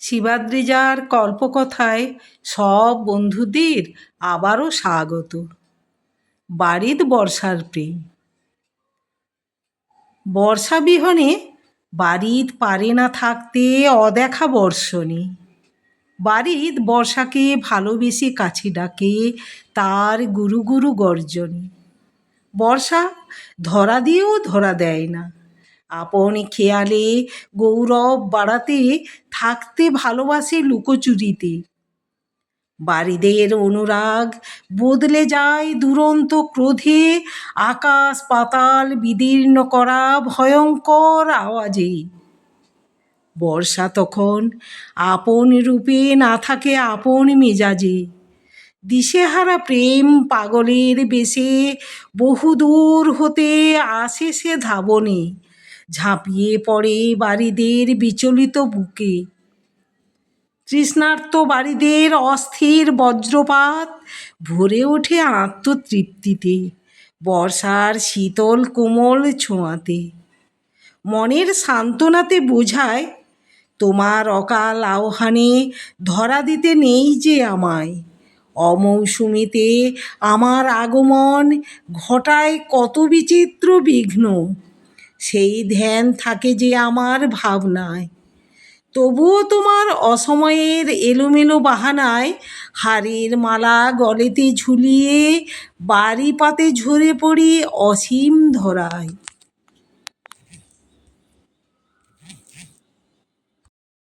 শিবাদ্রিজার কল্পকথায় সব বন্ধুদের আবারও স্বাগত। বাড়িত বর্ষার প্রেম। বর্ষা বিহনে বাড়িত পারে না থাকতে অদেখা বর্ষণে। বাড়িত বর্ষাকে ভালোবেসে কাছে ডাকে তার গুরু গুরু গর্জনে। বর্ষা ধরা দিয়েও ধরা দেয় না, আপন খেয়ালে গৌরব বাড়াতে থাকতে ভালোবাসে লুকোচুরিতে। বারিদের অনুরাগ বদলে যায় দুরন্ত ক্রোধে, আকাশ পাতাল বিদীর্ণ করা ভয়ঙ্কর আওয়াজে। বর্ষা তখন আপন রূপে না থাকে আপন মেজাজে। দিশেহারা প্রেম পাগলের বেশে বহুদূর হতে আসে সে ধাবনে, ঝাঁপিয়ে পড়ে বারিদের বিচলিত বুকে। তৃষ্ণার্ত বারিদের অস্থির বজ্রপাত ভরে ওঠে আত্মতৃপ্তিতে, বর্ষার শীতল কোমল ছোঁয়াতে। মনের সান্ত্বনাতে বোঝায়, তোমার অকাল আহ্বানে ধরা দিতে নেই যে আমায়। অমৌসুমিতে আমার আগমন ঘটায় কত বিচিত্র বিঘ্ন, সেই ধ্যান থাকে যে আমার ভাবনায়। তবুও তোমার অসময়ের এলোমেলো বাহানায় হারের মালা গলেতে ঝুলিয়ে বাড়ি পাতে ঝরে পড়ি অসীম ধরায়।